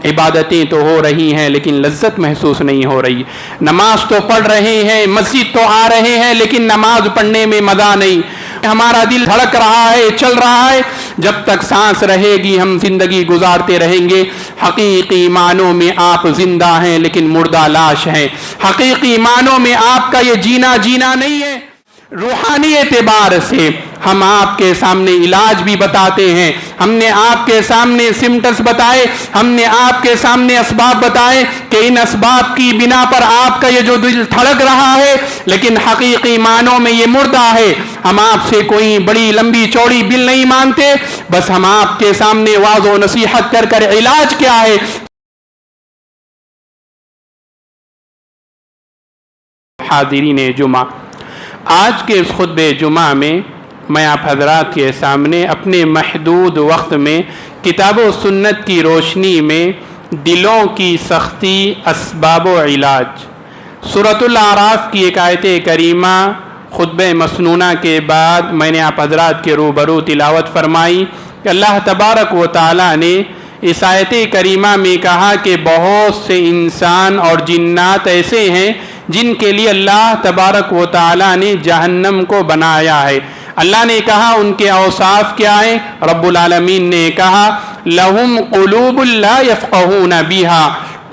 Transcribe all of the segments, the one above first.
عبادتیں تو ہو رہی ہیں لیکن لذت محسوس نہیں ہو رہی، نماز تو پڑھ رہے ہیں، مسجد تو آ رہے ہیں لیکن نماز پڑھنے میں مزہ نہیں، ہمارا دل دھڑک رہا ہے، چل رہا ہے، جب تک سانس رہے گی ہم زندگی گزارتے رہیں گے۔ حقیقی معنوں میں آپ زندہ ہیں لیکن مردہ لاش ہیں، حقیقی معنوں میں آپ کا یہ جینا نہیں ہے۔ روحانی اعتبار سے ہم آپ کے سامنے علاج بھی بتاتے ہیں، ہم نے آپ کے سامنے سمٹس بتائے، ہم نے آپ کے سامنے اسباب بتائے کہ ان اسباب کی بنا پر آپ کا یہ جو دل دھڑک رہا ہے لیکن حقیقی معنوں میں یہ مردہ ہے۔ ہم آپ سے کوئی بڑی لمبی چوڑی بل نہیں مانگتے، بس ہم آپ کے سامنے واعظ و نصیحت کر علاج کیا ہے۔ حاضرین جمعہ، آج کے اس خطبہ جمعہ میں آپ حضرات کے سامنے اپنے محدود وقت میں کتاب و سنت کی روشنی میں دلوں کی سختی، اسباب و علاج، سورۃ الاعراف کی ایک آیت کریمہ خطبہ مسنونہ کے بعد میں نے آپ حضرات کے روبرو تلاوت فرمائی کہ اللہ تبارک و تعالی نے اس آیت کریمہ میں کہا کہ بہت سے انسان اور جنات ایسے ہیں جن کے لیے اللہ تبارک و تعالی نے جہنم کو بنایا ہے۔ اللہ نے کہا ان کے اوصاف کیا ہیں؟ رب العالمین نے کہا لہم قلوب لا یفقہون بہا،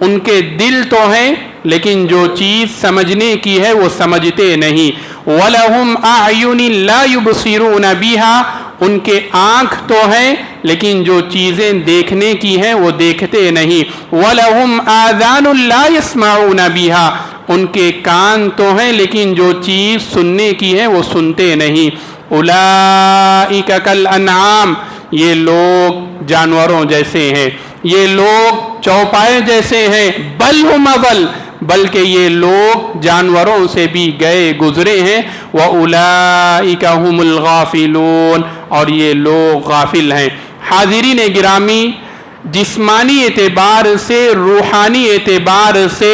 ان کے دل تو ہیں لیکن جو چیز سمجھنے کی ہے وہ سمجھتے نہیں۔ وَلَهُمْ أَعْيُنٍ لَا يُبْصِرُونَ بِهَا، ان کے آنکھ تو ہیں لیکن جو چیزیں دیکھنے کی ہیں وہ دیکھتے نہیں۔ وَلَهُمْ آذَانٌ لَا يَسْمَعُونَ بِهَا، ان کے کان تو ہیں لیکن جو چیز سننے کی ہے وہ سنتے نہیں۔ اولئک کالانعام، یہ لوگ جانوروں جیسے ہیں، یہ لوگ چوپائے جیسے ہیں، بل ہم اضل، بلکہ یہ لوگ جانوروں سے بھی گئے گزرے ہیں۔ وَأُولَئِكَ هُمُ الْغَافِلُونَ، اور یہ لوگ غافل ہیں۔ حاضرین گرامی، جسمانی اعتبار سے، روحانی اعتبار سے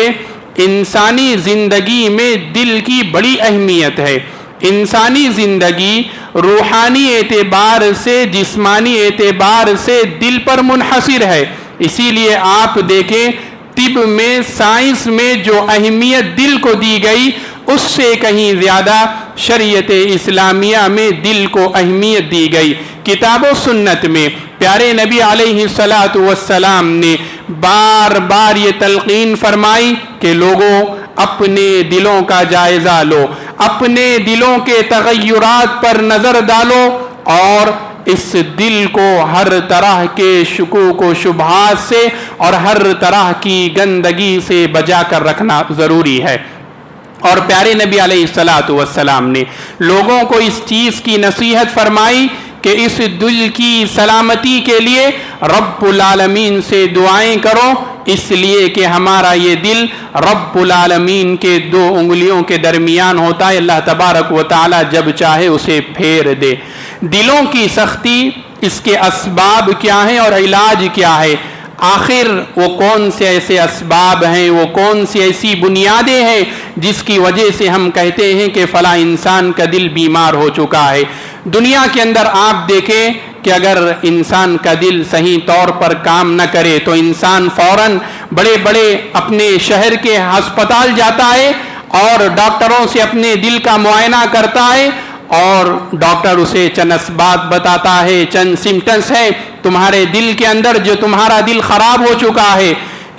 انسانی زندگی میں دل کی بڑی اہمیت ہے۔ انسانی زندگی روحانی اعتبار سے، جسمانی اعتبار سے دل پر منحصر ہے۔ اسی لیے آپ دیکھیں طب میں، سائنس میں جو اہمیت دل کو دی گئی اس سے کہیں زیادہ شریعت اسلامیہ میں دل کو اہمیت دی گئی۔ کتاب و سنت میں پیارے نبی علیہ السلام نے بار بار یہ تلقین فرمائی کہ لوگوں اپنے دلوں کا جائزہ لو، اپنے دلوں کے تغیرات پر نظر ڈالو اور اس دل کو ہر طرح کے شکوک و شبہات سے اور ہر طرح کی گندگی سے بچا کر رکھنا ضروری ہے۔ اور پیارے نبی علیہ السلام نے لوگوں کو اس چیز کی نصیحت فرمائی کہ اس دل کی سلامتی کے لیے رب العالمین سے دعائیں کرو، اس لیے کہ ہمارا یہ دل رب العالمین کے دو انگلیوں کے درمیان ہوتا ہے، اللہ تبارک و تعالی جب چاہے اسے پھیر دے۔ دلوں کی سختی، اس کے اسباب کیا ہیں اور علاج کیا ہے؟ آخر وہ کون سے ایسے اسباب ہیں، وہ کون سی ایسی بنیادیں ہیں جس کی وجہ سے ہم کہتے ہیں کہ فلاں انسان کا دل بیمار ہو چکا ہے؟ دنیا کے اندر آپ دیکھیں کہ اگر انسان کا دل صحیح طور پر کام نہ کرے تو انسان فوراً بڑے بڑے اپنے شہر کے ہسپتال جاتا ہے اور ڈاکٹروں سے اپنے دل کا معائنہ کرتا ہے اور ڈاکٹر اسے چند اسباب بتاتا ہے، چند سمٹمز ہے تمہارے دل کے اندر جو تمہارا دل خراب ہو چکا ہے۔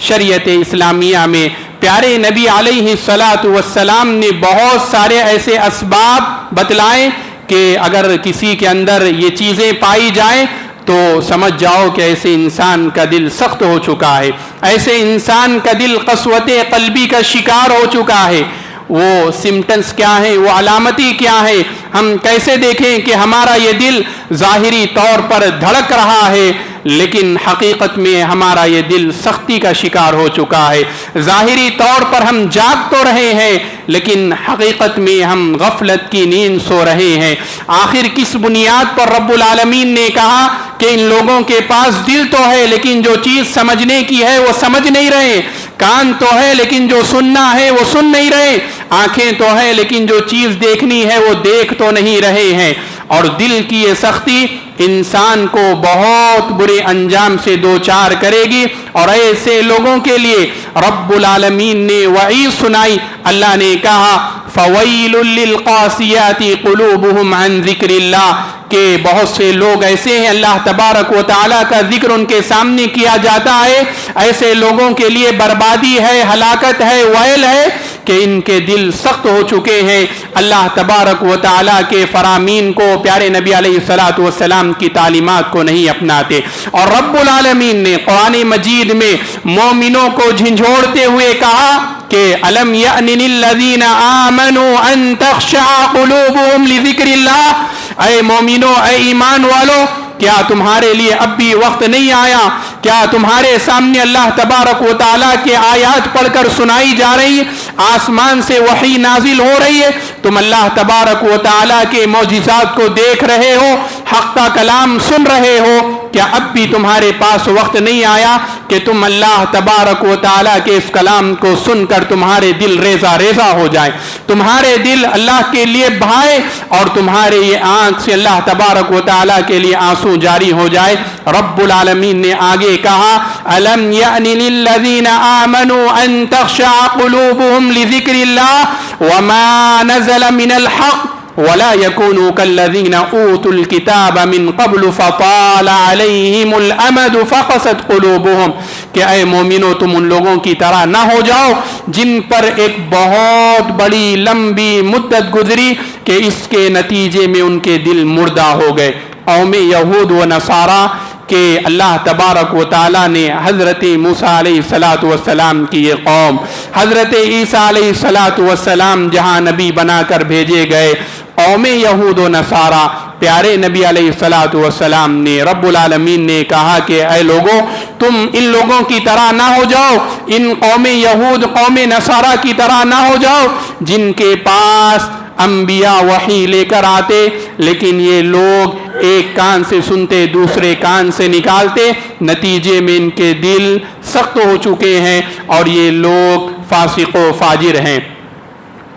شریعت اسلامیہ میں پیارے نبی علیہ السلام نے بہت سارے ایسے اسباب بتلائے کہ اگر کسی کے اندر یہ چیزیں پائی جائیں تو سمجھ جاؤ کہ ایسے انسان کا دل سخت ہو چکا ہے، ایسے انسان کا دل قسوت قلبی کا شکار ہو چکا ہے۔ وہ سمٹمز کیا ہیں، وہ علامتی کیا ہے؟ ہم کیسے دیکھیں کہ ہمارا یہ دل ظاہری طور پر دھڑک رہا ہے لیکن حقیقت میں ہمارا یہ دل سختی کا شکار ہو چکا ہے؟ ظاہری طور پر ہم جاگ تو رہے ہیں لیکن حقیقت میں ہم غفلت کی نیند سو رہے ہیں۔ آخر کس بنیاد پر رب العالمین نے کہا کہ ان لوگوں کے پاس دل تو ہے لیکن جو چیز سمجھنے کی ہے وہ سمجھ نہیں رہے، کان تو ہے لیکن جو سننا ہے وہ سن نہیں رہے، آنکھیں تو ہے لیکن جو چیز دیکھنی ہے وہ دیکھ تو نہیں رہے ہیں؟ اور دل کی یہ سختی انسان کو بہت برے انجام سے دوچار کرے گی، اور ایسے لوگوں کے لیے رب العالمین نے وعید سنائی۔ اللہ نے کہا فویل للقاسیات قلوبہم عن ذکر اللہ، کہ بہت سے لوگ ایسے ہیں اللہ تبارک و تعالیٰ کا ذکر ان کے سامنے کیا جاتا ہے، ایسے لوگوں کے لیے بربادی ہے، ہلاکت ہے، ویل ہے کہ ان کے دل سخت ہو چکے ہیں اللہ تبارک و تعالیٰ کے فرامین کو، پیارے نبی علیہ الصلوۃ والسلام کی تعلیمات کو نہیں اپناتے۔ اور رب العالمین نے قرآن مجید میں مومنوں کو جھنجھوڑتے ہوئے کہا کہ الم یأن للذین آمنوا ان تخشع قلوبهم لذکر اللہ، اے مومنو، اے ایمان والو، کیا تمہارے لیے اب بھی وقت نہیں آیا؟ کیا تمہارے سامنے اللہ تبارک و تعالیٰ کے آیات پڑھ کر سنائی جا رہی، آسمان سے وحی نازل ہو رہی ہے، تم اللہ تبارک و تعالیٰ کے معجزات کو دیکھ رہے ہو، حق کا کلام سن رہے ہو، کیا اب بھی تمہارے پاس وقت نہیں آیا کہ تم اللہ تبارک و تعالیٰ کے اس کلام کو سن کر تمہارے دل ریزہ ریزہ ہو جائے، تمہارے دل اللہ کے لیے بہائے، اور تمہارے یہ آنکھ سے اللہ تبارک و تعالیٰ کے لیے آنسو جاری ہو جائے؟ رب العالمین نے آگے کہا الم یأن للذین آمنوا ان تخشع قلوبهم لذکر اللہ وما نزل من الحق ولا يكونوا كالذين اوتوا الكتاب من قبل فطال عليهم الامد فقست قلوبهم، کہ اے مومنو تم ان لوگوں کی طرح نہ ہو جاؤ جن پر ایک بہت بڑی لمبی مدت گزری کہ اس کے نتیجے میں ان کے دل مردہ ہو گئے۔ قوم یہود و نصارہ کہ اللہ تبارک و تعالیٰ نے حضرت موسیٰ علیہ الصلاۃ والسلام کی یہ قوم، حضرت عیسیٰ علیہ الصلاۃ والسلام جہاں نبی بنا کر بھیجے گئے، قوم یہود و نصارہ پیارے نبی علیہ الصلاۃ والسلام نے، رب العالمین نے کہا کہ اے لوگوں تم ان لوگوں کی طرح نہ ہو جاؤ، ان قوم یہود قوم نصارہ کی طرح نہ ہو جاؤ جن کے پاس انبیاء وحی لے کر آتے، لیکن یہ لوگ ایک کان سے سنتے دوسرے کان سے نکالتے، نتیجے میں ان کے دل سخت ہو چکے ہیں اور یہ لوگ فاسق و فاجر ہیں۔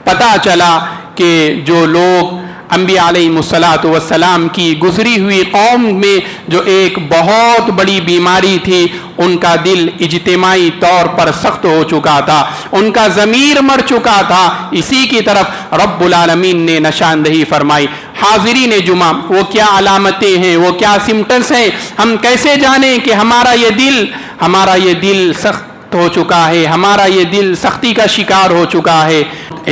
پتہ چلا کہ جو لوگ انبیاء علیہ الصلاۃ والسلام کی گزری ہوئی قوم میں جو ایک بہت بڑی بیماری تھی، ان کا دل اجتماعی طور پر سخت ہو چکا تھا، ان کا ضمیر مر چکا تھا، اسی کی طرف رب العالمین نے نشاندہی فرمائی۔ حاضرین جمعہ، وہ کیا علامتیں ہیں، وہ کیا سمٹمز ہیں، ہم کیسے جانیں کہ ہمارا یہ دل سخت ہو چکا ہے، ہمارا یہ دل سختی کا شکار ہو چکا ہے؟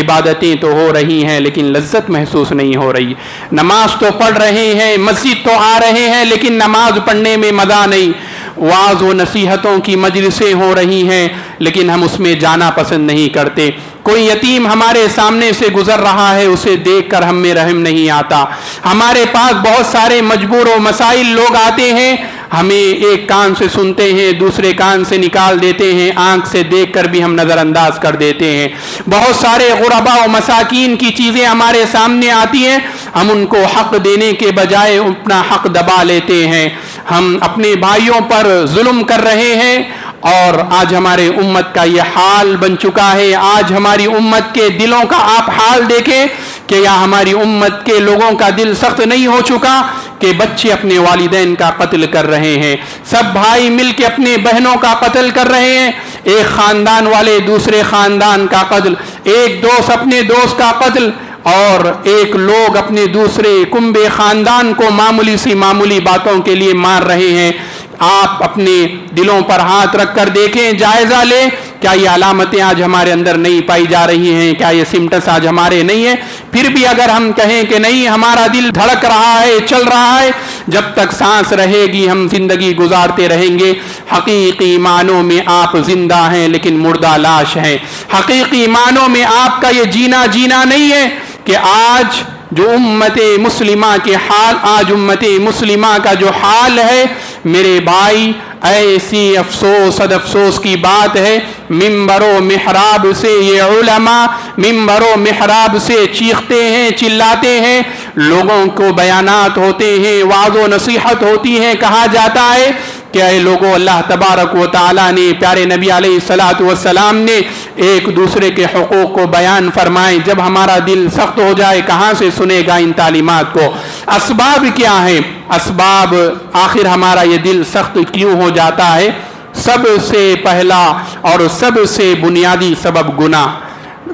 عبادتیں تو ہو رہی ہیں لیکن لذت محسوس نہیں ہو رہی، نماز تو پڑھ رہے ہیں، مسجد تو آ رہے ہیں لیکن نماز پڑھنے میں مزہ نہیں، وعظ و نصیحتوں کی مجلسیں ہو رہی ہیں لیکن ہم اس میں جانا پسند نہیں کرتے، کوئی یتیم ہمارے سامنے سے گزر رہا ہے اسے دیکھ کر ہم میں رحم نہیں آتا، ہمارے پاس بہت سارے مجبور و مسائل لوگ آتے ہیں، ہمیں ایک کان سے سنتے ہیں دوسرے کان سے نکال دیتے ہیں، آنکھ سے دیکھ کر بھی ہم نظر انداز کر دیتے ہیں، بہت سارے غربا و مساکین کی چیزیں ہمارے سامنے آتی ہیں، ہم ان کو حق دینے کے بجائے اپنا حق دبا لیتے ہیں، ہم اپنے بھائیوں پر ظلم کر رہے ہیں، اور آج ہمارے امت کا یہ حال بن چکا ہے۔ آج ہماری امت کے دلوں کا آپ حال دیکھیں کہ یا ہماری امت کے لوگوں کا دل سخت نہیں ہو چکا کہ بچے اپنے والدین کا قتل کر رہے ہیں، سب بھائی مل کے اپنے بہنوں کا قتل کر رہے ہیں، ایک خاندان والے دوسرے خاندان کا قتل، ایک دوست اپنے دوست کا قتل، اور ایک لوگ اپنے دوسرے کنبے خاندان کو معمولی باتوں کے لیے مار رہے ہیں۔ آپ اپنے دلوں پر ہاتھ رکھ کر دیکھیں، جائزہ لیں، کیا یہ علامتیں آج ہمارے اندر نہیں پائی جا رہی ہیں؟ کیا یہ سمٹس آج ہمارے نہیں ہیں؟ پھر بھی اگر ہم کہیں کہ نہیں ہمارا دل دھڑک رہا ہے، چل رہا ہے، جب تک سانس رہے گی ہم زندگی گزارتے رہیں گے۔ حقیقی معنوں میں آپ زندہ ہیں لیکن مردہ لاش ہیں، حقیقی معنوں میں آپ کا یہ جینا نہیں ہے کہ آج جو امت مسلمہ کے حال، آج امت مسلمہ کا جو حال ہے میرے بھائی، ایسی افسوس صد افسوس کی بات ہے، منبر و محراب سے یہ علماء منبر و محراب سے چیختے ہیں، چلاتے ہیں، لوگوں کو بیانات ہوتے ہیں، وعظ و نصیحت ہوتی ہے، کہا جاتا ہے کہ اے لوگوں اللہ تبارک و تعالیٰ نے، پیارے نبی علیہ الصلاۃ والسلام نے ایک دوسرے کے حقوق کو بیان فرمائے، جب ہمارا دل سخت ہو جائے کہاں سے سنے گا ان تعلیمات کو؟ اسباب کیا ہیں؟ اسباب آخر ہمارا یہ دل سخت کیوں ہو جاتا ہے؟ سب سے پہلا اور سب سے بنیادی سبب گناہ۔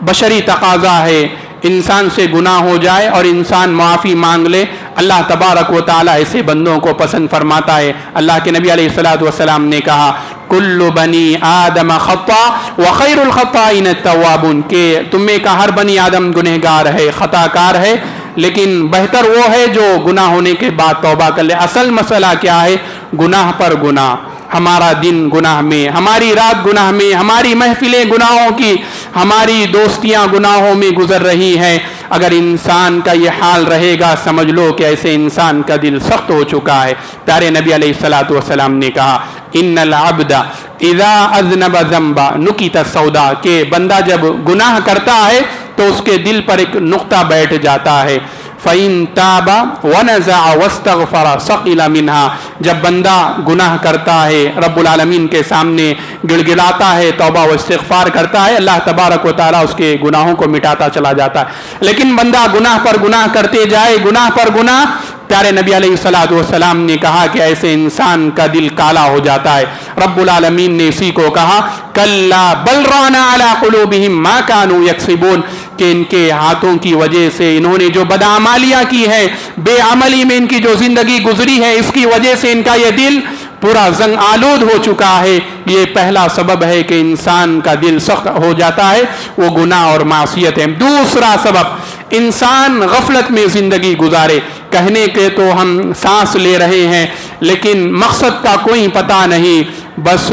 بشری تقاضا ہے انسان سے گناہ ہو جائے اور انسان معافی مانگ لے، اللہ تبارک و تعالیٰ ایسے بندوں کو پسند فرماتا ہے۔ اللہ کے نبی علیہ الصلوۃ والسلام نے کہا کل بنی آدم خطا وخیر الخطائین التوابون، کہ تم میں کا ہر بنی آدم گنہگار ہے، خطا کار ہے، لیکن بہتر وہ ہے جو گناہ ہونے کے بعد توبہ کر لے۔ اصل مسئلہ کیا ہے؟ گناہ پر گناہ، ہمارا دن گناہ میں، ہماری رات گناہ میں، ہماری محفلیں گناہوں کی، ہماری دوستیاں گناہوں میں گزر رہی ہیں۔ اگر انسان کا یہ حال رہے گا سمجھ لو کہ ایسے انسان کا دل سخت ہو چکا ہے۔ پیارے نبی علیہ الصلوۃ والسلام نے کہا ان العبد اذا اذنب ذنبا نکت السودا، کہ بندہ جب گناہ کرتا ہے تو اس کے دل پر ایک نقطہ بیٹھ جاتا ہے۔ فَإِن تَابَ وَنَزَعَ وَاسْتَغْفَرَ ثَقِلَ مِنْهَا، جب بندہ گناہ کرتا ہے، رب العالمین کے سامنے گڑ گڑاتا ہے، توبہ و استغفار کرتا ہے، اللہ تبارک و تعالیٰ اس کے گناہوں کو مٹاتا چلا جاتا ہے۔ لیکن بندہ گناہ پر گناہ کرتے جائے، گناہ پر گناہ، پیارے نبی علیہ الصلوۃ والسلام نے کہا کہ ایسے انسان کا دل کالا ہو جاتا ہے۔ رب العالمین نے اسی کو کہا کلا بل ران علی قلوبہم ما کانوا یکسبون، کہ ان کے ہاتھوں کی وجہ سے انہوں نے جو بدعمالیاں کی ہے، بے عملی میں ان کی جو زندگی گزری ہے، اس کی وجہ سے ان کا یہ دل پورا زنگ آلود ہو چکا ہے۔ یہ پہلا سبب ہے کہ انسان کا دل سخت ہو جاتا ہے، وہ گناہ اور معصیت ہے۔ دوسرا سبب، انسان غفلت میں زندگی گزارے، کہنے کے تو ہم سانس لے رہے ہیں لیکن مقصد کا کوئی پتہ نہیں، بس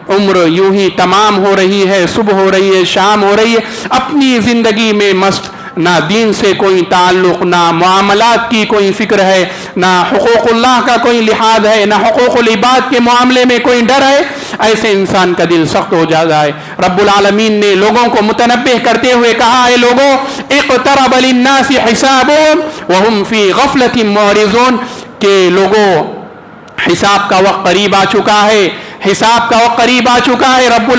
عمر یوں ہی تمام ہو رہی ہے، صبح ہو رہی ہے، شام ہو رہی ہے، اپنی زندگی میں مست، نہ دین سے کوئی تعلق، نہ معاملات کی کوئی فکر ہے، نہ حقوق اللہ کا کوئی لحاظ ہے، نہ حقوق العباد کے معاملے میں کوئی ڈر ہے۔ ایسے انسان کا دل سخت ہو جاتا ہے۔ رب العالمین نے لوگوں کو متنبہ کرتے ہوئے کہا اے لوگوں اقترب للناس حسابهم وهم فی غفلۃ معرضون، کہ لوگوں حساب کا وقت قریب آ چکا ہے، حساب کا وقت قریب آ چکا ہے رب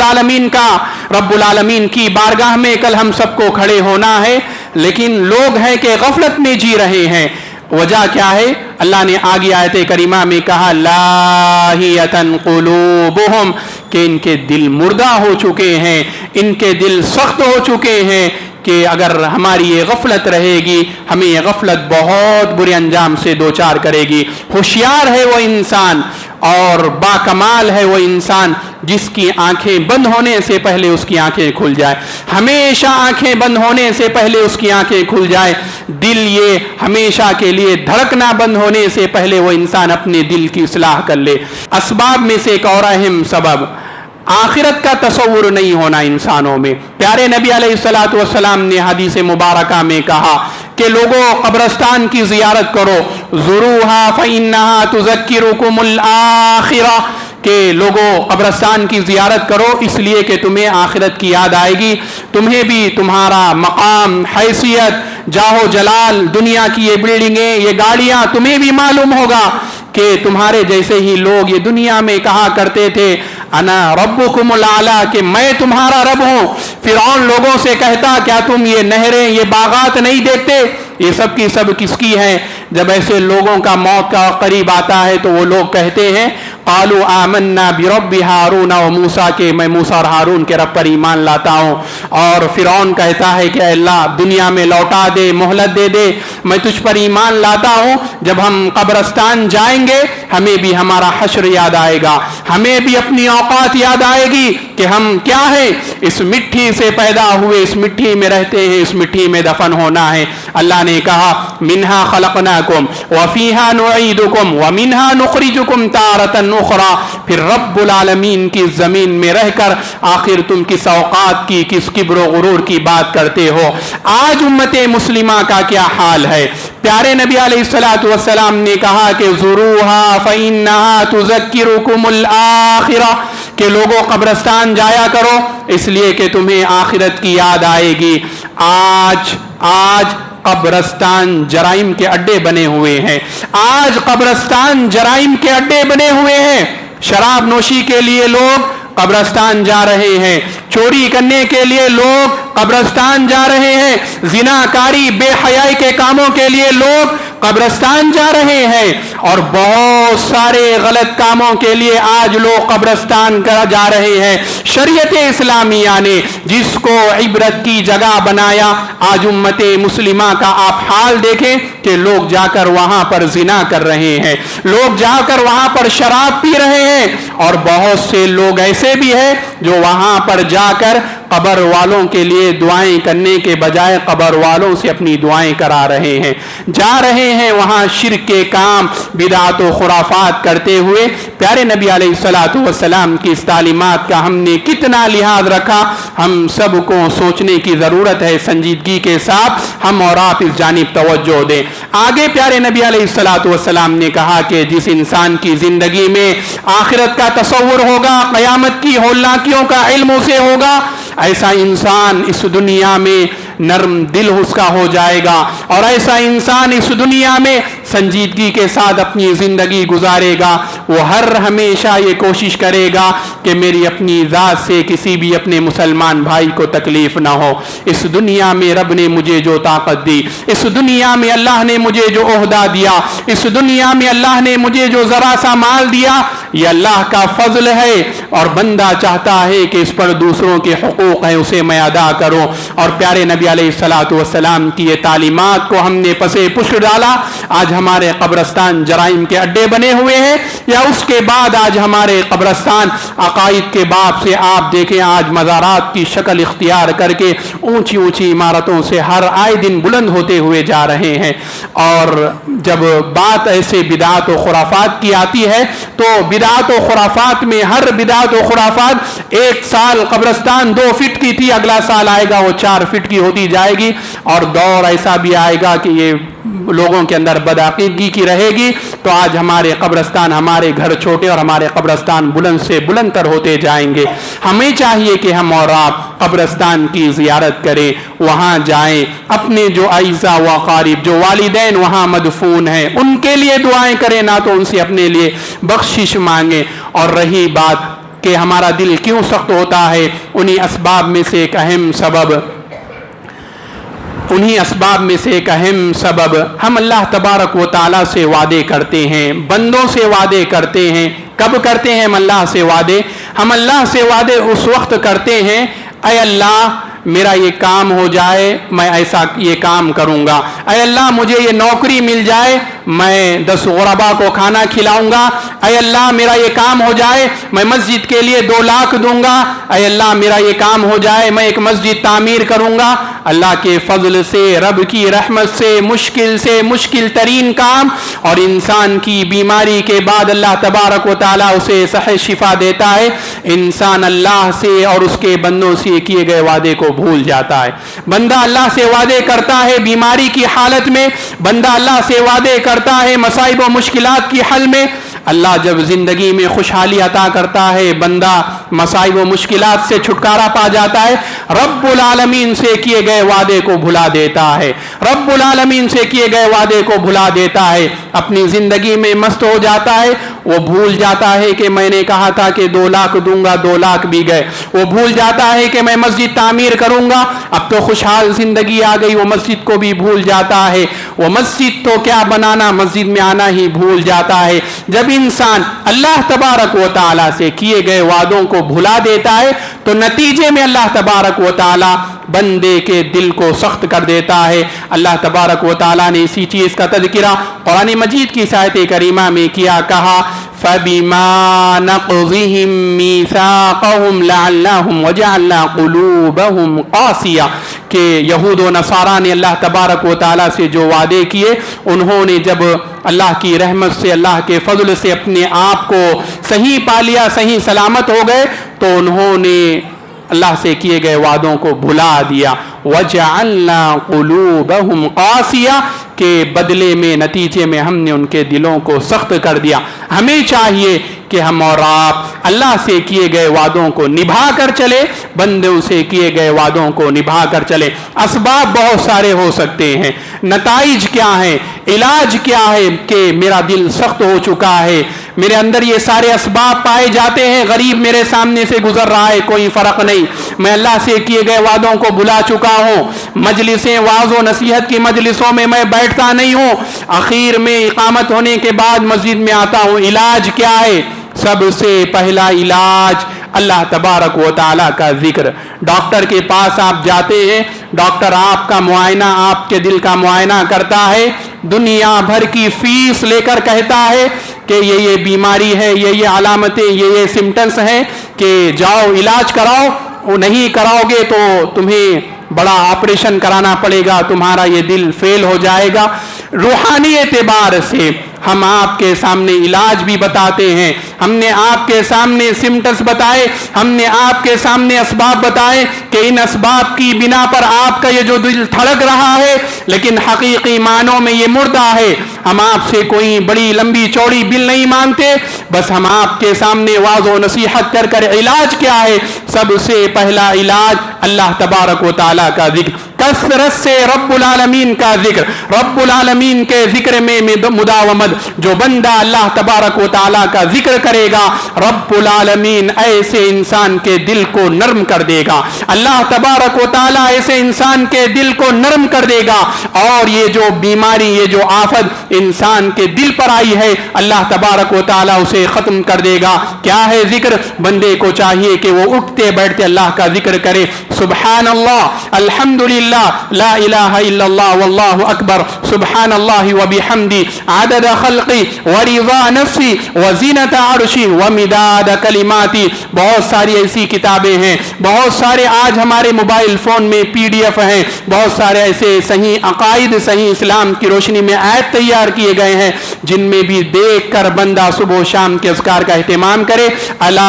العالمین کی بارگاہ میں کل ہم سب کو کھڑے ہونا ہے، لیکن لوگ ہیں کہ غفلت میں جی رہے ہیں۔ وجہ کیا ہے؟ اللہ نے آگے آیت کریمہ میں کہا لاہیۃ قلوبہم، کہ ان کے دل مردہ ہو چکے ہیں، ان کے دل سخت ہو چکے ہیں، کہ اگر ہماری یہ غفلت رہے گی ہمیں یہ غفلت بہت برے انجام سے دوچار کرے گی۔ ہوشیار ہے وہ انسان اور باکمال ہے وہ انسان جس کی آنکھیں بند ہونے سے پہلے اس کی آنکھیں کھل جائے، ہمیشہ آنکھیں بند ہونے سے پہلے اس کی آنکھیں کھل جائے۔ دل یہ ہمیشہ کے لیے دھڑکنا بند ہونے سے پہلے وہ انسان اپنے دل کی اصلاح کر لے۔ اسباب میں سے ایک اور اہم سبب، آخرت کا تصور نہیں ہونا انسانوں میں۔ پیارے نبی علیہ الصلوۃ والسلام نے حدیث مبارکہ میں کہا کہ لوگوں قبرستان کی زیارت کرو، زوروہا فإنہا تذکرکم الآخرہ، کہ لوگوں قبرستان کی زیارت کرو اس لیے کہ تمہیں آخرت کی یاد آئے گی، تمہیں بھی تمہارا مقام، حیثیت، جاہ و جلال، دنیا کی یہ بلڈنگیں، یہ گاڑیاں، تمہیں بھی معلوم ہوگا کہ تمہارے جیسے ہی لوگ یہ دنیا میں کہا کرتے تھے انا ربکم الاعلی، کہ میں تمہارا رب ہوں۔ فرعون لوگوں سے کہتا کیا تم یہ نہریں، یہ باغات نہیں دیکھتے؟ یہ سب کی سب کس کی ہیں؟ جب ایسے لوگوں کا موت کا قریب آتا ہے تو وہ لوگ کہتے ہیں قالوا آمنا برب ہارون و موسیٰ، کہ میں موسیٰ اور ہارون کے رب پر ایمان لاتا ہوں۔ اور فرعون کہتا ہے کہ اللہ دنیا میں لوٹا دے، مہلت دے دے، میں تجھ پر ایمان لاتا ہوں، جب ہم قبرستان جائیں گے ہمیں بھی ہمارا حشر یاد آئے گا، ہمیں بھی اپنی اوقات یاد آئے گی کہ ہم کیا ہیں، اس مٹی سے پیدا ہوئے، اس مٹی میں رہتے ہیں، اس مٹی میں دفن ہونا ہے۔ اللہ نے کہا منہا خلقناکم وفیہا نعیدکم ومنہا نخرجکم تارۃ اخری، پھر رب العالمین کی زمین میں رہ کر آخر تم کس اوقات کی، کس کبر و غرور کی بات کرتے ہو۔ آج امت مسلمہ کا کیا حال ہے؟ پیارے نبی علیہ الصلوۃ والسلام نے کہا کہ زوروہا فإنہا تذکرکم الآخرہ، کہ لوگوں قبرستان جایا کرو اس لیے کہ تمہیں آخرت کی یاد آئے گی۔ آج قبرستان جرائم کے اڈے بنے ہوئے ہیں، آج قبرستان جرائم کے اڈے بنے ہوئے ہیں۔ شراب نوشی کے لیے لوگ قبرستان جا رہے ہیں، چوری کرنے کے لیے لوگ قبرستان جا رہے ہیں، زنا کاری، بے حیائی کے کاموں کے لیے لوگ قبرستان جا رہے ہیں، اور بہت سارے غلط کاموں کے لیے آج لوگ قبرستان جا رہے ہیں۔ شریعت اسلامیہ نے جس کو عبرت کی جگہ بنایا، آج امت مسلمہ کا آپ حال دیکھیں کہ لوگ جا کر وہاں پر زنا کر رہے ہیں، لوگ جا کر وہاں پر شراب پی رہے ہیں، اور بہت سے لوگ ایسے بھی ہیں جو وہاں پر جا کر قبر والوں کے لیے دعائیں کرنے کے بجائے قبر والوں سے اپنی دعائیں کرا رہے ہیں، جا رہے ہیں وہاں شرک کے کام، بدعت و خرافات کرتے ہوئے۔ پیارے نبی علیہ الصلوۃ والسلام کی اس تعلیمات کا ہم نے کتنا لحاظ رکھا، ہم سب کو سوچنے کی ضرورت ہے۔ سنجیدگی کے ساتھ ہم اور آپ اس جانب توجہ دیں۔ آگے پیارے نبی علیہ الصلوۃ والسلام نے کہا کہ جس انسان کی زندگی میں آخرت کا تصور ہوگا، قیامت کی ہولناکیوں کا علم اسے ہوگا، ایسا انسان اس دنیا میں نرم دل اس کا ہو جائے گا، اور ایسا انسان اس دنیا میں سنجیدگی کے ساتھ اپنی زندگی گزارے گا۔ وہ ہر ہمیشہ یہ کوشش کرے گا کہ میری اپنی ذات سے کسی بھی اپنے مسلمان بھائی کو تکلیف نہ ہو۔ اس دنیا میں رب نے مجھے جو طاقت دی، اس دنیا میں اللہ نے مجھے جو عہدہ دیا، اس دنیا میں اللہ نے مجھے جو ذرا سا مال دیا، یہ اللہ کا فضل ہے، اور بندہ چاہتا ہے کہ اس پر دوسروں کے حقوق ہیں اسے میں ادا کروں۔ اور پیارے نبی علیہ الصلوۃ والسلام کی یہ تعلیمات کو ہم نے پسے پش ڈالا، آج ہمارے قبرستان جرائم کے اڈے بنے ہوئے ہیں، یا اس کے بعد آج ہمارے قبرستان عقائد کے باب سے آپ دیکھیں آج مزارات کی شکل اختیار کر کے اونچی اونچی عمارتوں سے ہر آئے دن بلند ہوتے ہوئے جا رہے ہیں۔ اور جب بات ایسے بدعات و خرافات کی آتی ہے تو بدعات و خرافات میں ہر بدعات و خرافات، ایک سال قبرستان 2 فٹ کی تھی، اگلا سال آئے گا وہ 4 فٹ کی ہوتی جائے گی، اور دور ایسا بھی آئے گا کہ یہ لوگوں کے اندر بدعقیدگی کی رہے گی۔ تو آج ہمارے قبرستان، ہمارے گھر چھوٹے اور ہمارے قبرستان بلند سے بلند تر ہوتے جائیں گے۔ ہمیں چاہیے کہ ہم اور آپ قبرستان کی زیارت کریں، وہاں جائیں، اپنے جو اعزا و اقارب، جو والدین وہاں مدفون ہیں، ان کے لیے دعائیں کریں، نہ تو ان سے اپنے لیے بخشش مانگیں۔ اور رہی بات کہ ہمارا دل کیوں سخت ہوتا ہے، انہی اسباب میں سے ایک اہم سبب ہم اللہ تبارک و تعالیٰ سے وعدے کرتے ہیں، بندوں سے وعدے کرتے ہیں۔ کب کرتے ہیں ہم اللہ سے وعدے؟ ہم اللہ سے وعدے اس وقت کرتے ہیں، اے اللہ میرا یہ کام ہو جائے میں ایسا یہ کام کروں گا، اے اللہ مجھے یہ نوکری مل جائے میں 10 غربا کو کھانا کھلاؤں گا، اے اللہ میرا یہ کام ہو جائے میں مسجد کے لیے 2 لاکھ دوں گا، اے اللہ میرا یہ کام ہو جائے میں ایک مسجد تعمیر کروں گا۔ اللہ کے فضل سے، رب کی رحمت سے مشکل ترین کام، اور انسان کی بیماری کے بعد اللہ تبارک و تعالیٰ اسے صحت شفا دیتا ہے، انسان اللہ سے اور اس کے بندوں سے کیے گئے وعدے کو بھول جاتا ہے۔ بندہ اللہ سے وعدے کرتا ہے بیماری کی حالت میں، بندہ اللہ سے وعدے کرتا ہے مصائب و مشکلات کی حل میں، اللہ جب زندگی میں خوشحالی عطا کرتا ہے بندہ مصائب و مشکلات سے چھٹکارا پا جاتا ہے، رب العالمین سے کیے گئے وعدے کو بھلا دیتا ہے، رب العالمین سے کیے گئے وعدے کو بھلا دیتا ہے، اپنی زندگی میں مست ہو جاتا ہے، وہ بھول جاتا ہے کہ میں نے کہا تھا کہ 2 لاکھ دوں گا، 2 لاکھ بھی گئے، وہ بھول جاتا ہے کہ میں مسجد تعمیر کروں گا، اب تو خوشحال زندگی آ گئی، وہ مسجد کو بھی بھول جاتا ہے، وہ مسجد تو کیا بنانا، مسجد میں آنا ہی بھول جاتا ہے۔ جب انسان اللہ تبارک و تعالیٰ سے کیے گئے وعدوں کو بھلا دیتا ہے تو نتیجے میں اللہ تبارک و تعالیٰ بندے کے دل کو سخت کر دیتا ہے۔ اللہ تبارک و تعالیٰ نے اسی چیز کا تذکرہ قرآن مجید کی آیت کریمہ میں کیا، کہا فَبِمَا نَقْضِهِم مِّيثَاقَهُمْ لَعَنَّاهُمْ وَجَعَلْنَا قُلُوبَهُمْ قَاسِيَةً، کہ یہود و نصارہ نے اللہ تبارک و تعالیٰ سے جو وعدے کیے، انہوں نے جب اللہ کی رحمت سے، اللہ کے فضل سے اپنے آپ کو صحیح پا لیا، صحیح سلامت ہو گئے، تو انہوں نے اللہ سے کیے گئے وعدوں کو بھلا دیا۔ وَجَعَلْنَا قُلُوبَهُمْ قَاسِيَةً، کہ بدلے میں، نتیجے میں ہم نے ان کے دلوں کو سخت کر دیا۔ ہمیں چاہیے کہ ہم اور آپ اللہ سے کیے گئے وعدوں کو نبھا کر چلے، بندوں سے کیے گئے وعدوں کو نبھا کر چلے۔ اسباب بہت سارے ہو سکتے ہیں، نتائج کیا ہیں، علاج کیا ہے کہ میرا دل سخت ہو چکا ہے، میرے اندر یہ سارے اسباب پائے جاتے ہیں، غریب میرے سامنے سے گزر رہا ہے، کوئی فرق نہیں، میں اللہ سے کیے گئے وعدوں کو بھلا چکا ہوں، مجلسیں واعظ و نصیحت کی مجلسوں میں میں بیٹھتا نہیں ہوں، اخیر میں اقامت ہونے کے بعد مسجد میں آتا ہوں۔ علاج کیا ہے؟ سب سے پہلا علاج اللہ تبارک و تعالیٰ کا ذکر۔ ڈاکٹر کے پاس آپ جاتے ہیں، ڈاکٹر آپ کا معائنہ، آپ کے دل کا معائنہ کرتا ہے، دنیا بھر کی فیس لے کر کہتا ہے کہ یہ بیماری ہے، یہ علامتیں، یہ سمٹمس ہیں کہ جاؤ علاج کراؤ، نہیں کراؤ گے تو تمہیں بڑا آپریشن کرانا پڑے گا، تمہارا یہ دل فیل ہو جائے گا۔ روحانی اعتبار سے ہم آپ کے سامنے علاج بھی بتاتے ہیں، ہم نے آپ کے سامنے سمٹمس بتائے، ہم نے آپ کے سامنے اسباب بتائے کہ ان اسباب کی بنا پر آپ کا یہ جو دل دھڑک رہا ہے لیکن حقیقی معنوں میں یہ مردہ ہے۔ ہم آپ سے کوئی بڑی لمبی چوڑی بل نہیں مانگتے، بس ہم آپ کے سامنے واعظ و نصیحت کر کر علاج کیا ہے؟ سب سے پہلا علاج اللہ تبارک و تعالیٰ کا ذکر، کثرت سے رب العالمین کا ذکر، رب العالمین کے ذکر میں مداومت۔ جو بندہ اللہ تبارک و تعالیٰ کا ذکر کرے گا، رب العالمین ایسے انسان کے دل کو نرم کر دے گا، اللہ تبارک و تعالیٰ ایسے انسان کے دل کو نرم کر دے گا، اور یہ جو بیماری، یہ جو آفت انسان کے دل پر آئی ہے، اللہ تبارک و تعالیٰ اسے ختم کر دے گا۔ کیا ہے ذکر؟ بندے کو چاہیے کہ وہ اٹھتے بیٹھتے اللہ کا ذکر کرے، سبحان اللہ، الحمدللہ، لا الہ الا اللہ، واللہ اکبر، سبحان اللہ وبحمدہ، عدد خلقی ورضا نفسی وزینت عرشی ومداد کلماتی۔ بہت ساری ایسی کتابیں ہیں، بہت سارے آج ہمارے موبائل فون میں PDF ہیں، بہت سارے ایسے صحیح عقائد، صحیح اسلام کی روشنی میں آیت تیار کیے گئے ہیں جن میں بھی دیکھ کر بندہ صبح و شام کے اذکار کا اہتمام کرے۔ الا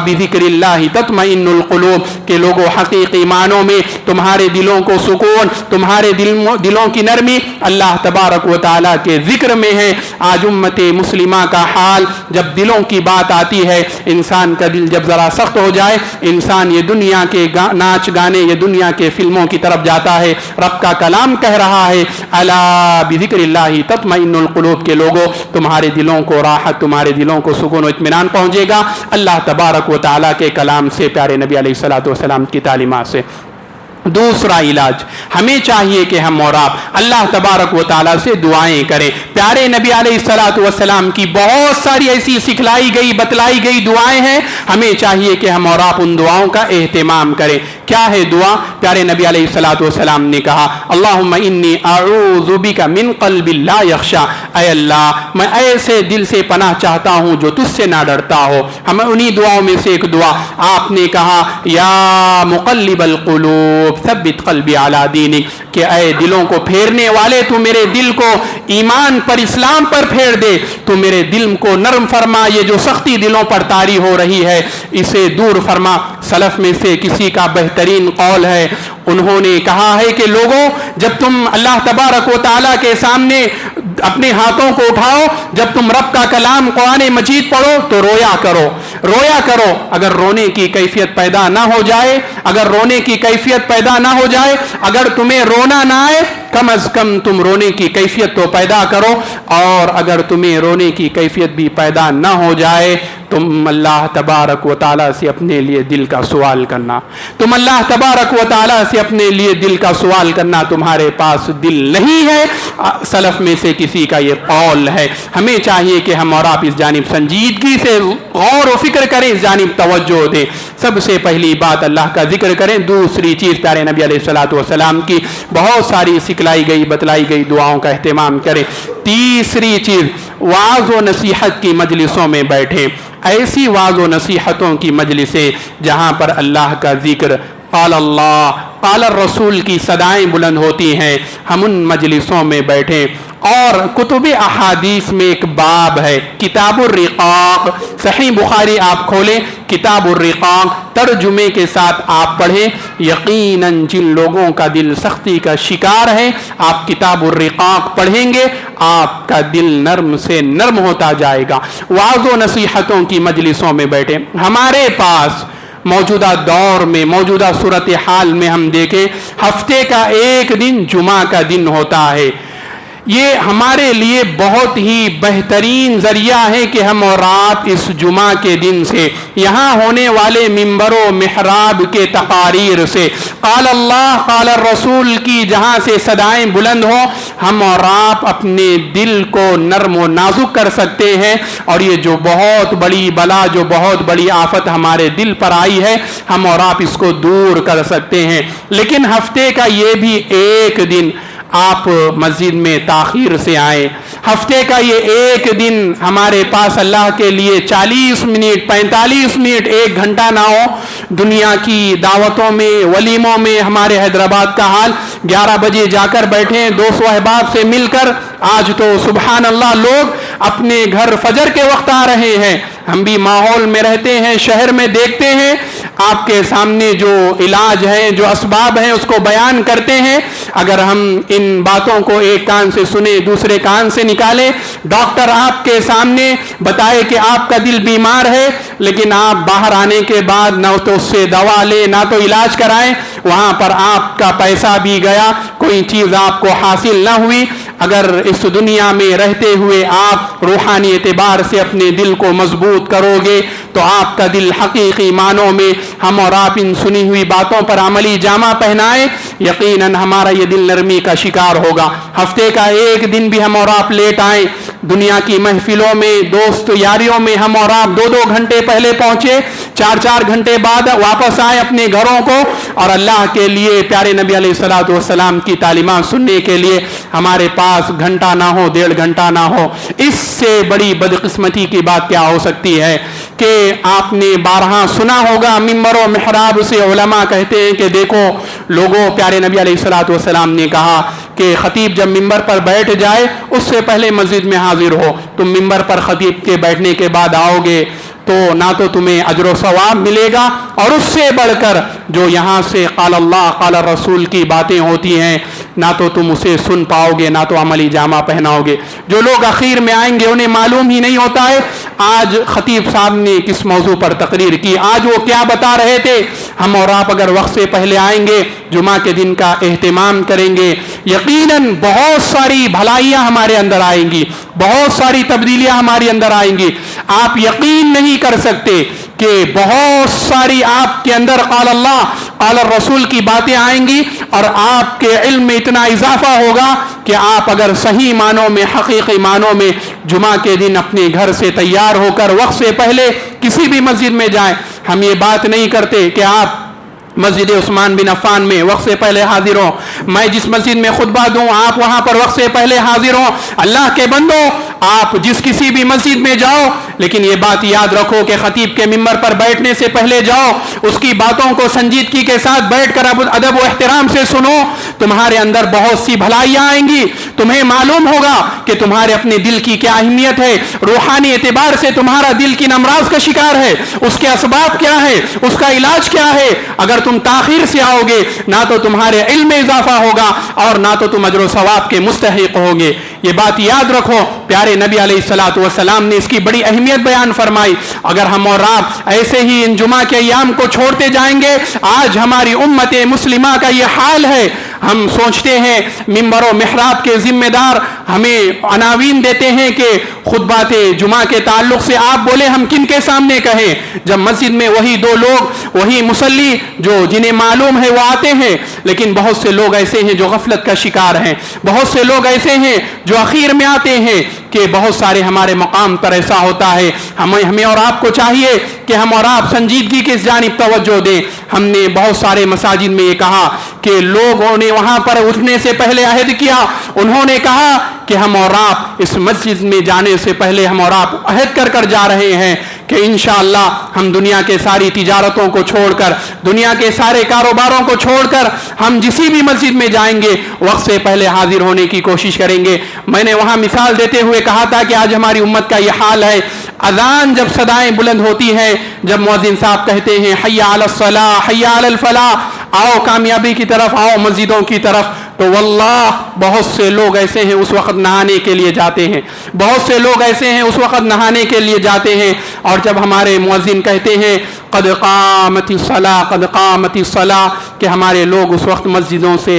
بذکر اللہ تطمئن القلوب، کہ لوگوں حقیقی معنوں میں تمہارے دلوں کو سکون، تمہارے دلوں کی نرمی اللہ تبارک و تعالیٰ کے ذکر میں ہے۔ آج امت مسلمہ کا حال، جب دلوں کی بات آتی ہے، انسان کا دل جب ذرا سخت ہو جائے، انسان یہ دنیا کے ناچ گانے، یہ دنیا کے فلموں کی طرف جاتا ہے۔ رب کا کلام کہہ رہا ہے الا بذکر اللہ تطمئن القلوب، کے لوگوں تمہارے دلوں کو راحت، تمہارے دلوں کو سکون و اطمینان پہنچے گا اللہ تبارک و تعالیٰ کے کلام سے، پیارے نبی علیہ الصلوۃ والسلام کی تعلیمات سے۔ دوسرا علاج، ہمیں چاہیے کہ ہم اور آپ اللہ تبارک و تعالیٰ سے دعائیں کریں۔ پیارے نبی علیہ الصلوۃ والسلام کی بہت ساری ایسی سکھلائی گئی، بتلائی گئی دعائیں ہیں، ہمیں چاہیے کہ ہم اور آپ ان دعاؤں کا اہتمام کریں۔ کیا ہے دعا؟ پیارے نبی علیہ الصلوۃ والسلام نے کہا اللہم انی اعوذ بک من قلب لا یخشع، اے اللہ میں ایسے دل سے پناہ چاہتا ہوں جو تجھ سے نہ ڈرتا ہو۔ ہمیں انہی دعاؤں میں سے ایک دعا آپ نے کہا یا مقلب القلوب ثبت قلبی علی دینک، کہ اے دلوں کو پھیرنے والے تو میرے دل کو ایمان پر، اسلام پر پھیر دے، تو میرے دل کو نرم فرما، یہ جو سختی دلوں پر طاری ہو رہی ہے اسے دور فرما۔ سلف میں سے کسی کا بہترین قول ہے، انہوں نے کہا ہے کہ لوگوں جب تم اللہ تبارک و تعالیٰ کے سامنے اپنے ہاتھوں کو اٹھاؤ، جب تم رب کا کلام قرآن مجید پڑھو تو رویا کرو، رویا کرو۔ اگر رونے کی کیفیت پیدا نہ ہو جائے، اگر رونے کی کیفیت پیدا نہ ہو جائے، اگر تمہیں رونا نہ آئے، کم از کم تم رونے کی کیفیت تو پیدا کرو، اور اگر تمہیں رونے کی کیفیت بھی پیدا نہ ہو جائے تم اللہ تبارک و تعالیٰ سے اپنے لیے دل کا سوال کرنا، تم اللہ تبارک و تعالیٰ سے اپنے لیے دل کا سوال کرنا۔ تمہارے پاس دل نہیں ہے، سلف میں سے کسی کا یہ قول ہے۔ ہمیں چاہیے کہ ہم اور آپ اس جانب سنجیدگی سے غور و فکر کریں، اس جانب توجہ دیں۔ سب سے پہلی بات اللہ کا ذکر کریں۔ دوسری چیز پیارے نبی علیہ الصلوۃ والسلام کی بہت ساری سکھلائی گئی، بتلائی گئی دعاؤں کا اہتمام کریں۔ تیسری چیز وعظ و نصیحت کی مجلسوں میں بیٹھیں، ایسی وعظ و نصیحتوں کی مجلسیں جہاں پر اللہ کا ذکر، قال اللہ قال الرسول کی صدائیں بلند ہوتی ہیں، ہم ان مجلسوں میں بیٹھیں۔ اور کتب احادیث میں ایک باب ہے کتاب الرقاق، صحیح بخاری آپ کھولیں، کتاب الرقاق ترجمے کے ساتھ آپ پڑھیں، یقیناً جن لوگوں کا دل سختی کا شکار ہے، آپ کتاب الرقاق پڑھیں گے آپ کا دل نرم سے نرم ہوتا جائے گا۔ وعظ و نصیحتوں کی مجلسوں میں بیٹھیں۔ ہمارے پاس موجودہ دور میں، موجودہ صورتحال میں ہم دیکھیں، ہفتے کا ایک دن جمعہ کا دن ہوتا ہے، یہ ہمارے لیے بہت ہی بہترین ذریعہ ہے کہ ہم اور آپ اس جمعہ کے دن سے یہاں ہونے والے ممبر و محراب کے تقاریر سے قال اللہ قال الرسول کی جہاں سے صدائیں بلند ہوں، ہم اور آپ اپنے دل کو نرم و نازک کر سکتے ہیں، اور یہ جو بہت بڑی بلا، جو بہت بڑی آفت ہمارے دل پر آئی ہے، ہم اور آپ اس کو دور کر سکتے ہیں۔ لیکن ہفتے کا یہ بھی ایک دن آپ مسجد میں تاخیر سے آئیں، ہفتے کا یہ ایک دن ہمارے پاس اللہ کے لیے 40 منٹ 45 منٹ 1 گھنٹہ نہ ہو۔ دنیا کی دعوتوں میں ولیموں میں ہمارے حیدرآباد کا حال 11 بجے جا کر بیٹھے دوست و احباب سے مل کر، آج تو سبحان اللہ لوگ اپنے گھر فجر کے وقت آ رہے ہیں۔ ہم بھی ماحول میں رہتے ہیں، شہر میں دیکھتے ہیں، آپ کے سامنے جو علاج ہے، جو اسباب ہیں اس کو بیان کرتے ہیں۔ اگر ہم ان باتوں کو ایک کان سے سنے دوسرے کان سے نکالے، ڈاکٹر آپ کے سامنے بتائے کہ آپ کا دل بیمار ہے، لیکن آپ باہر آنے کے بعد نہ تو اس سے دوا لیں نہ تو علاج کرائیں، وہاں پر آپ کا پیسہ بھی گیا، کوئی چیز آپ کو حاصل نہ ہوئی۔ اگر اس دنیا میں رہتے ہوئے آپ روحانی اعتبار سے اپنے دل کو مضبوط کرو گے تو آپ کا دل حقیقی معنوں میں ہم اور آپ ان سنی ہوئی باتوں پر عملی جامہ پہنائے، یقیناً ہمارا یہ دل نرمی کا شکار ہوگا۔ ہفتے کا ایک دن بھی ہم اور آپ لیٹ آئیں، دنیا کی محفلوں میں دوست یاریوں میں ہم اور آپ 2 گھنٹے پہلے پہنچے، 4 گھنٹے بعد واپس آئے اپنے گھروں کو، اور اللہ کے لیے پیارے نبی علیہ الصلوۃ والسلام کی تعلیمات سننے کے لیے ہمارے پاس گھنٹہ نہ ہو 1.5 گھنٹہ نہ ہو۔ اس سے بڑی بدقسمتی کی بات کیا ہو سکتی ہے کہ آپ نے بارہا سنا ہوگا ممبر و محراب سے علماء کہتے ہیں کہ دیکھو لوگوں، پیارے نبی علیہ الصلوۃ والسلام نے کہا کہ خطیب جب ممبر پر بیٹھ جائے اس سے پہلے مسجد میں حاضر ہو۔ تم ممبر پر خطیب کے بیٹھنے کے بعد آؤ گے تو نہ تو تمہیں اجر و ثواب ملے گا، اور اس سے بڑھ کر جو یہاں سے قال اللہ قال رسول کی باتیں ہوتی ہیں نہ تو تم اسے سن پاؤ گے نہ تو عملی جامہ پہناؤ گے۔ جو لوگ اخیر میں آئیں گے انہیں معلوم ہی نہیں ہوتا ہے آج خطیب صاحب نے کس موضوع پر تقریر کی، آج وہ کیا بتا رہے تھے۔ ہم اور آپ اگر وقت سے پہلے آئیں گے، جمعہ کے دن کا اہتمام کریں گے، یقیناً بہت ساری بھلائیاں ہمارے اندر آئیں گی، بہت ساری تبدیلیاں ہمارے اندر آئیں گی۔ آپ یقین نہیں کر سکتے کہ بہت ساری آپ کے اندر قال اللہ قال الرسول کی باتیں آئیں گی، اور آپ کے علم میں اتنا اضافہ ہوگا کہ آپ اگر صحیح معنوں میں حقیقی معنوں میں جمعہ کے دن اپنے گھر سے تیار ہو کر وقت سے پہلے کسی بھی مسجد میں جائیں۔ ہم یہ بات نہیں کرتے کہ آپ مسجد عثمان بن عفان میں وقت سے پہلے حاضر ہوں، میں جس مسجد میں خطبہ دوں آپ وہاں پر وقت سے پہلے حاضر ہوں۔ اللہ کے بندو، آپ جس کسی بھی مسجد میں جاؤ، لیکن یہ بات یاد رکھو کہ خطیب کے ممبر پر بیٹھنے سے پہلے جاؤ، اس کی باتوں کو سنجیدگی کے ساتھ بیٹھ کر ادب و احترام سے سنو، تمہارے اندر بہت سی بھلائیاں آئیں گی۔ تمہیں معلوم ہوگا کہ تمہارے اپنے دل کی کیا اہمیت ہے، روحانی اعتبار سے تمہارا دل کن امراض کا شکار ہے، اس کے اسباب کیا ہے، اس کا علاج کیا ہے۔ اگر تم تاخیر سے آؤ گے نہ تو تمہارے علم میں اضافہ ہوگا اور نہ تو تم اجر و ثواب کے مستحق ہوگے۔ یہ بات یاد رکھو، پیارے نبی علیہ الصلوۃ والسلام نے اس کی بڑی اہمیت بیان فرمائی۔ اگر ہم اور آپ ایسے ہی ان جمعہ کے ایام کو چھوڑتے جائیں گے، آج ہماری امت مسلمہ کا یہ حال ہے۔ ہم سوچتے ہیں ممبر و محراب کے ذمہ دار ہمیں عناوین دیتے ہیں کہ خطبات جمعہ کے تعلق سے آپ بولے، ہم کن کے سامنے کہیں؟ جب مسجد میں وہی 2 لوگ، وہی مصلی جو جنہیں معلوم ہے وہ آتے ہیں، لیکن بہت سے لوگ ایسے ہیں جو غفلت کا شکار ہیں، بہت سے لوگ ایسے ہیں جو اخیر میں آتے ہیں، کہ بہت سارے ہمارے مقام پر ایسا ہوتا ہے۔ ہمیں اور آپ کو چاہیے کہ ہم اور آپ سنجیدگی کی جانب توجہ دیں۔ ہم نے بہت سارے مساجد میں یہ کہا کہ لوگوں نے وہاں پر اٹھنے سے پہلے عہد کیا، انہوں نے کہا کہ ہم اور آپ اس مسجد میں جانے سے پہلے ہم اور آپ عہد کر جا رہے ہیں کہ انشاءاللہ ہم دنیا کے ساری تجارتوں کو چھوڑ کر، دنیا کے سارے کاروباروں کو چھوڑ کر ہم جسی بھی مسجد میں جائیں گے وقت سے پہلے حاضر ہونے کی کوشش کریں گے۔ میں نے وہاں مثال دیتے ہوئے کہا تھا کہ آج ہماری امت کا یہ حال ہے، اذان جب صدائیں بلند ہوتی ہیں، جب مؤذن صاحب کہتے ہیں حی علی الصلاۃ حی علی الفلاح، آؤ کامیابی کی طرف، آؤ مسجدوں کی طرف، تو واللہ بہت سے لوگ ایسے ہیں اس وقت نہانے کے لیے جاتے ہیں، بہت سے لوگ ایسے ہیں اس وقت نہانے کے لیے جاتے ہیں، اور جب ہمارے مؤذن کہتے ہیں قد قامت الصلاۃ قد قامت الصلاۃ، کہ ہمارے لوگ اس وقت مسجدوں سے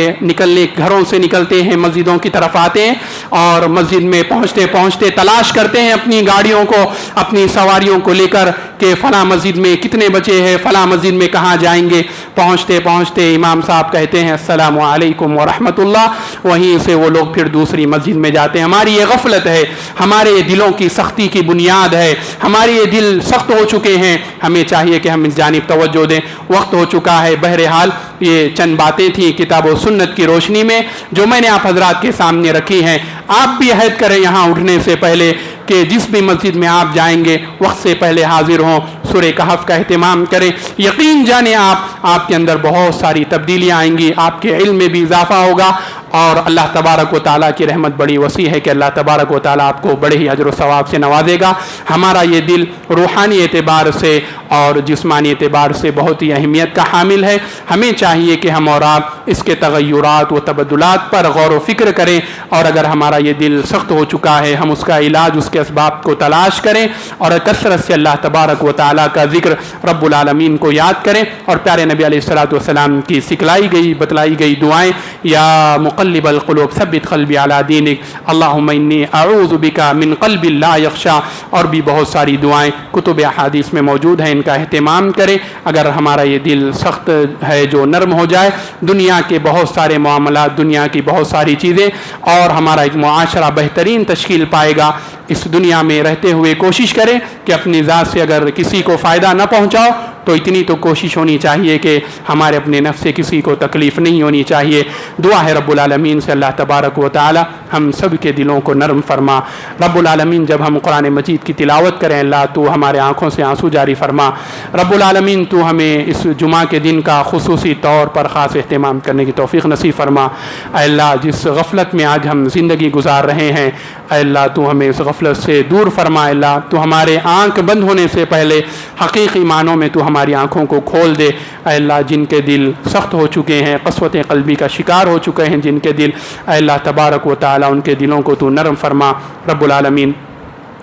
گھروں سے نکلتے ہیں، مسجدوں کی طرف آتے ہیں اور مسجد میں پہنچتے پہنچتے تلاش کرتے ہیں اپنی گاڑیوں کو، اپنی سواریوں کو لے کر کہ فلاں مسجد میں کتنے بچے ہیں، فلاں مسجد میں کہاں جائیں گے۔ پہنچتے پہنچتے امام صاحب کہتے ہیں السلام علیکم ورحمۃ اللہ، وہیں سے وہ لوگ پھر دوسری مسجد میں جاتے ہیں۔ ہماری یہ غفلت ہے، ہمارے دلوں کی سختی کی بنیاد ہے، ہمارے یہ دل سخت ہو چکے ہیں، ہمیں چاہیے کہ ہم اس جانب توجہ دیں۔ وقت ہو چکا ہے، بہرحال یہ چند باتیں تھیں کتاب و سنت کی روشنی میں جو میں نے آپ حضرات کے سامنے رکھی ہیں۔ آپ بھی عہد کریں یہاں اٹھنے سے پہلے کہ جس بھی مسجد میں آپ جائیں گے وقت سے پہلے حاضر ہوں، سورہ کہف کا اہتمام کریں۔ یقین جانیں آپ کے اندر بہت ساری تبدیلیاں آئیں گی، آپ کے علم میں بھی اضافہ ہوگا، اور اللہ تبارک و تعالیٰ کی رحمت بڑی وسیع ہے کہ اللہ تبارک و تعالیٰ آپ کو بڑے ہی اجر و ثواب سے نوازے گا۔ ہمارا یہ دل روحانی اعتبار سے اور جسمانی اعتبار سے بہت ہی اہمیت کا حامل ہے۔ ہمیں چاہیے کہ ہم اور آپ اس کے تغیرات و تبدلات پر غور و فکر کریں، اور اگر ہمارا یہ دل سخت ہو چکا ہے ہم اس کا علاج، اس کے اسباب کو تلاش کریں، اور کثرت سے اللہ تبارک و تعالیٰ کا ذکر، رب العالمین کو یاد کریں، اور پیارے نبی علیہ الصلوۃ والسلام کی سکھلائی گئی بتلائی گئی دعائیں، یا مقلب القلوب ثبت قلبی علی دینک، اللہم انی اعوذ بک من قلب لا یخشع، اور بھی بہت ساری دعائیں کتب احادیث میں موجود ہیں، ان کا اہتمام کریں۔ اگر ہمارا یہ دل سخت ہے جو نرم ہو جائے، دنیا کے بہت سارے معاملات، دنیا کی بہت ساری چیزیں اور ہمارا ایک معاشرہ بہترین تشکیل پائے گا۔ اس دنیا میں رہتے ہوئے کوشش کریں کہ اپنی ذات سے اگر کسی کو فائدہ نہ پہنچاؤ تو اتنی تو کوشش ہونی چاہیے کہ ہمارے اپنے نفس سے کسی کو تکلیف نہیں ہونی چاہیے۔ دعا ہے رب العالمین سے اللہ تبارک و تعالی ہم سب کے دلوں کو نرم فرما۔ رب العالمین جب ہم قرآن مجید کی تلاوت کریں اللہ تو ہمارے آنکھوں سے آنسو جاری فرما۔ رب العالمین تو ہمیں اس جمعہ کے دن کا خصوصی طور پر خاص اہتمام کرنے کی توفیق نصیب فرما۔ اے اللہ جس غفلت میں آج ہم زندگی گزار رہے ہیں، اے اللہ تو ہمیں اس غفلت سے دور فرما۔ اے اللہ تو ہمارے آنکھ بند ہونے سے پہلے حقیقی معنوں میں تو ہماری آنکھوں کو کھول دے۔ اے اللہ جن کے دل سخت ہو چکے ہیں، قسوت قلبی کا شکار ہو چکے ہیں جن کے دل، اے اللہ تبارک و تعالی ان کے دلوں کو تو نرم فرما۔ رب العالمین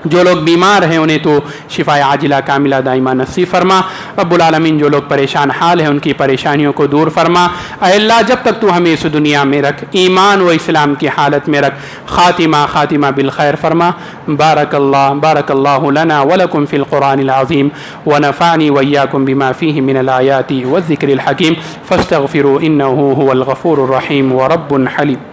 جو لوگ بیمار ہیں انہیں تو شفا عاجلہ کاملہ دائمہ نصیب فرما۔ رب العالمین جو لوگ پریشان حال ہیں ان کی پریشانیوں کو دور فرما۔ اے اللہ جب تک تو ہمیں اس دنیا میں رکھ، ایمان و اسلام کی حالت میں رکھ، خاتمہ بالخیر فرما۔ بارک اللہ لنا ولکم فی القرآن العظیم ونفعنی وإیاکم بما فیہ من الآیات والذکر الحکیم، فاستغفروا انہ هو الغفور الرحیم ورب حلیم۔